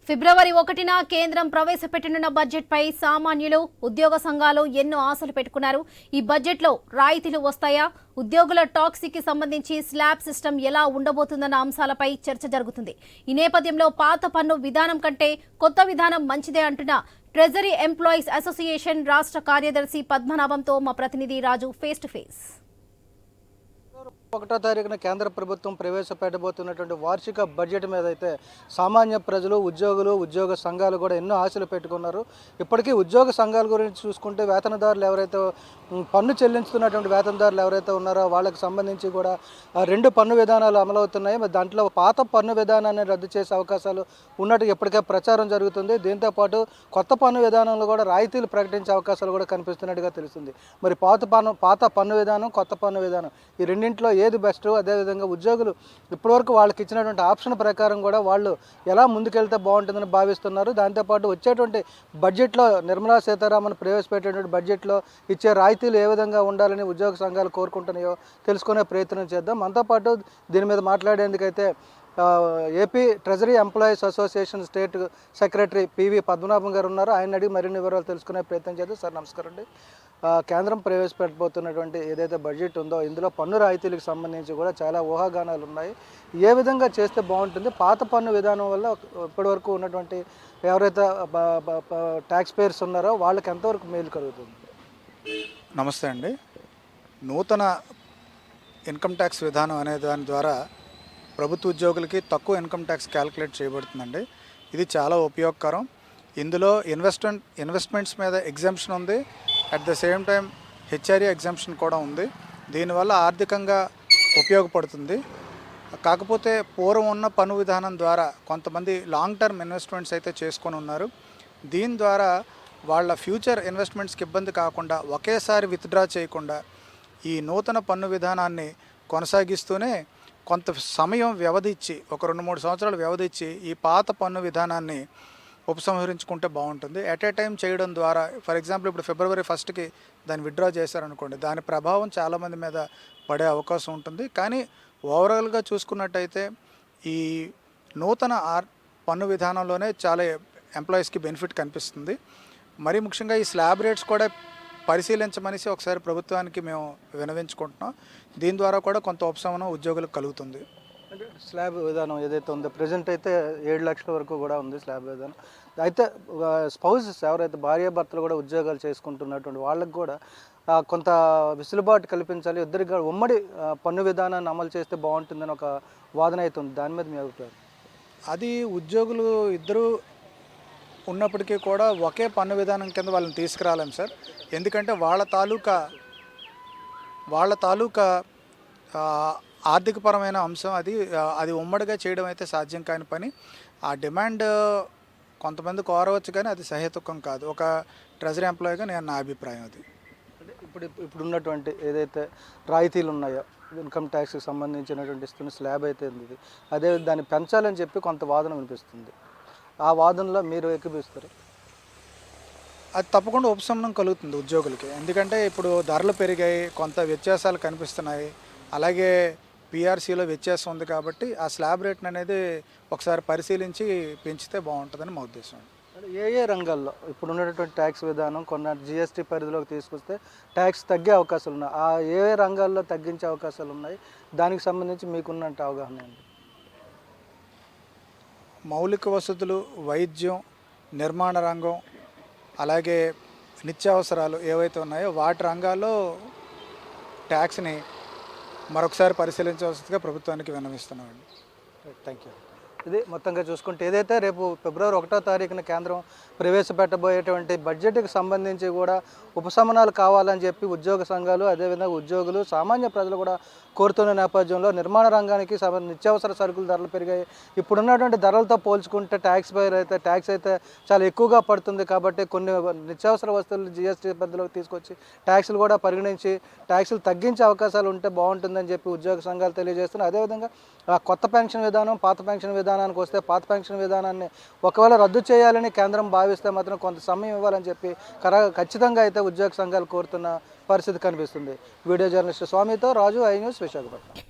ఫిబ్రవరి 1న కేంద్రం ప్రవేశపెట్టనున్న బడ్జెట్పై సామాన్యులు, ఉద్యోగ సంఘాలు ఎన్నో ఆశలు పెట్టుకున్నారు. ఈ బడ్జెట్లో రాయితీలు వస్తాయా, ఉద్యోగుల టాక్సీకి సంబంధించి స్లాబ్ సిస్టమ్ ఎలా ఉండబోతుందన్న అంశాలపై చర్చ జరుగుతుంది. ఈ నేపథ్యంలో పాత పన్ను విధానం కంటే కొత్త విధానం మంచిదే అంటున్న ట్రెజరీ ఎంప్లాయీస్ అసోసియేషన్ రాష్ట్ర కార్యదర్శి పద్మనాభంతో మా ప్రతినిధి రాజు ఫేస్ టు ఫేస్. 1వ తారీఖున కేంద్ర ప్రభుత్వం ప్రవేశపెట్టబోతున్నటువంటి వార్షిక బడ్జెట్ మీద అయితే సామాన్య ప్రజలు, ఉద్యోగులు, ఉద్యోగ సంఘాలు కూడా ఎన్నో ఆశలు పెట్టుకున్నారు. ఇప్పటికీ ఉద్యోగ సంఘాల గురించి చూసుకుంటే వేతనదారులు ఎవరైతే పన్ను చెల్లించుతున్నటువంటి వేతనదారులు ఎవరైతే ఉన్నారో వాళ్ళకి సంబంధించి కూడా 2 పన్ను విధానాలు అమలవుతున్నాయి. మరి దాంట్లో పాత పన్ను విధానాన్ని రద్దు చేసే అవకాశాలు ఉన్నట్టు ఇప్పటికే ప్రచారం జరుగుతుంది. దీంతోపాటు కొత్త పన్ను విధానంలో కూడా రాయితీలు ప్రకటించే అవకాశాలు కూడా కనిపిస్తున్నట్టుగా తెలుస్తుంది. మరి పాత పన్ను విధానం, కొత్త పన్ను విధానం ఈ రెండింటిలో ఏది బెస్ట్, అదేవిధంగా ఉద్యోగులు ఇప్పటివరకు వాళ్ళకి ఇచ్చినటువంటి ఆప్షన్ ప్రకారం కూడా వాళ్ళు ఎలా ముందుకెళ్తే బాగుంటుందని భావిస్తున్నారు. దాంతోపాటు వచ్చేటువంటి బడ్జెట్లో నిర్మలా సీతారామన్ ప్రవేశపెట్టేటువంటి బడ్జెట్లో ఇచ్చే రాయితీలు ఏ విధంగా ఉండాలని ఉద్యోగ సంఘాలు కోరుకుంటున్నాయో తెలుసుకునే ప్రయత్నం చేద్దాం. మనతో పాటు దీని మీద మాట్లాడేందుకైతే AP treasury employees association state secretary PV Padmanabham garu ఉన్నారు. ఆయన అడిగి మరిన్ని వివరాలు తెలుసుకునే ప్రయత్నం చేద్దాం. సార్ నమస్కారం అండి. కేంద్రం ప్రవేశపెట్టబోతున్నటువంటి ఏదైతే బడ్జెట్ ఉందో ఇందులో పన్ను రాయితీలకు సంబంధించి కూడా చాలా ఊహాగానాలు ఉన్నాయి. ఏ విధంగా చేస్తే బాగుంటుంది? పాత పన్ను విధానం వల్ల ఇప్పటివరకు ఉన్నటువంటి ఎవరైతే ట్యాక్స్ పేయర్స్ ఉన్నారో వాళ్ళకి ఎంతవరకు మేలు కలుగుతుంది? నమస్తే అండి. నూతన ఇన్కమ్ ట్యాక్స్ విధానం అనే దాని ద్వారా ప్రభుత్వ ఉద్యోగులకి తక్కువ ఇన్కమ్ ట్యాక్స్ క్యాలిక్యులేట్ చేయబడుతుందండి. ఇది చాలా ఉపయోగకరం. ఇందులో ఇన్వెస్ట్మెంట్స్ మీద ఎగ్జామ్షన్ ఉంది. At the same time HRA exemption కూడా ఉంది. దీనివల్ల ఆర్థికంగా ఉపయోగపడుతుంది. కాకపోతే పూర్వం ఉన్న పన్ను విధానం ద్వారా కొంతమంది లాంగ్ టర్మ్ ఇన్వెస్ట్మెంట్స్ అయితే చేసుకొని ఉన్నారు. దీని ద్వారా వాళ్ళ ఫ్యూచర్ ఇన్వెస్ట్మెంట్స్కి ఇబ్బంది కాకుండా ఒకేసారి విత్డ్రా చేయకుండా ఈ నూతన పన్ను విధానాన్ని కొనసాగిస్తూనే కొంత సమయం వ్యవధి ఇచ్చి, ఒక 2-3 సంవత్సరాలు వ్యవధి ఇచ్చి ఈ పాత పన్ను విధానాన్ని ఉపసంహరించుకుంటే బాగుంటుంది. ఎట్ ఏ టైం చేయడం ద్వారా, ఫర్ ఎగ్జాంపుల్ ఇప్పుడు ఫిబ్రవరి 1కి దాన్ని విత్డ్రా చేశారనుకోండి, దాని ప్రభావం చాలామంది మీద పడే అవకాశం ఉంటుంది. కానీ ఓవరాల్గా చూసుకున్నట్టయితే ఈ నూతన పన్ను విధానంలోనే చాలా ఎంప్లాయీస్కి బెనిఫిట్ కనిపిస్తుంది. మరీ ముఖ్యంగా ఈ స్లాబ్ రేట్స్ కూడా పరిశీలించమనేసి ఒకసారి ప్రభుత్వానికి మేము వినవించుకుంటున్నాం. దీని ద్వారా కూడా కొంత ఉపశమనం ఉద్యోగులకు కలుగుతుంది. అంటే స్లాబ్ విధానం ఏదైతే ఉందో ప్రజెంట్ అయితే 7 లక్షల వరకు కూడా ఉంది స్లాబ్ విధానం. అయితే స్పౌసెస్ ఎవరైతే భార్యాభర్తలు కూడా ఉద్యోగాలు చేసుకుంటున్నటువంటి వాళ్ళకి కూడా కొంత వెసులుబాటు కల్పించాలి. ఇద్దరికి ఉమ్మడి పన్ను విధానాన్ని అమలు చేస్తే బాగుంటుందని ఒక వాదన అయితే ఉంది. దాని మీద మీ అభిప్రాయం? అది ఉద్యోగులు ఇద్దరు ఉన్నప్పటికీ కూడా ఒకే పన్ను విధానం కింద వాళ్ళని తీసుకురాలేం సార్. ఎందుకంటే వాళ్ళ తాలూకా ఆర్థికపరమైన అంశం అది ఉమ్మడిగా చేయడం అయితే సాధ్యం కాని పని. ఆ డిమాండ్ కొంతమంది కోరవచ్చు, కానీ అది సహేతుకం కాదు. ఒక ట్రెజరీ ఎంప్లాయీగా నా అభిప్రాయం అది. అంటే ఇప్పుడు ఉన్నటువంటి ఏదైతే రాయితీలు ఉన్నాయో ఇన్కమ్ ట్యాక్స్కి సంబంధించినటువంటి ఇస్తున్న స్లాబ్ అయితే ఉంది, అదే దాన్ని పెంచాలని చెప్పి కొంత వాదన వినిపిస్తుంది. ఆ వాదనలో మీరు ఏకీభవిస్తారు? అది తప్పకుండా ఉపశమనం కలుగుతుంది ఉద్యోగులకి. ఎందుకంటే ఇప్పుడు ధరలు పెరిగాయి, కొంత వ్యత్యాసాలు కనిపిస్తున్నాయి. అలాగే పిఆర్సీలో వ్యత్యాసం ఉంది. కాబట్టి ఆ స్లాబ్ రేట్ని అనేది ఒకసారి పరిశీలించి పెంచితే బాగుంటుందని మా ఉద్దేశం. ఏ రంగాల్లో ఇప్పుడు ఉన్నటువంటి ట్యాక్స్ విధానం కొన్న జిఎస్టీ పరిధిలోకి తీసుకొస్తే ట్యాక్స్ తగ్గే అవకాశాలు ఉన్నాయి? ఆ ఏ రంగాల్లో తగ్గించే అవకాశాలు ఉన్నాయి? దానికి సంబంధించి మీకున్నంత అవగాహన ఏంటి? మౌలిక వసతులు, వైద్యం, నిర్మాణ రంగం, అలాగే నిత్యావసరాలు ఏవైతే ఉన్నాయో వాటి రంగాల్లో ట్యాక్స్ని మరొకసారి పరిశీలించవలసిందిగా ప్రభుత్వానికి విన్నవిస్తున్నామండి. Thank you. ఇది మొత్తంగా చూసుకుంటే ఏదైతే రేపు ఫిబ్రవరి 1వ తారీఖున కేంద్రం ప్రవేశపెట్టబోయేటువంటి బడ్జెట్కి సంబంధించి కూడా ఉపశమనాలు కావాలని చెప్పి ఉద్యోగ సంఘాలు, అదేవిధంగా ఉద్యోగులు, సామాన్య ప్రజలు కూడా కోరుతున్న నేపథ్యంలో నిర్మాణ రంగానికి నిత్యావసర సరుకుల ధరలు పెరిగాయి. ఇప్పుడున్నటువంటి ధరలతో పోల్చుకుంటే ట్యాక్స్ అయితే చాలా ఎక్కువగా పడుతుంది. కాబట్టి కొన్ని నిత్యావసర వస్తువులు జిఎస్టీ పరిధిలోకి తీసుకొచ్చి ట్యాక్సులు కూడా పరిగణించి ట్యాక్సులు తగ్గించే అవకాశాలు ఉంటే బాగుంటుందని చెప్పి ఉద్యోగ సంఘాలు తెలియజేస్తున్నాయి. అదేవిధంగా కొత్త పెన్షన్ విధానం, పాత పెన్షన్ విధానానికి వస్తే పాత పెన్షన్ విధానాన్ని ఒకవేళ రద్దు చేయాలని కేంద్రం భావిస్తే మాత్రం కొంత సమయం ఇవ్వాలని చెప్పి ఖచ్చితంగా అయితే ఉద్యోగ సంఘాలు కోరుతున్న పరిస్థితి కనిపిస్తుంది. వీడియో జర్నలిస్ట్ స్వామితో రాజు, ఐ న్యూస్, విశాఖపట్నం.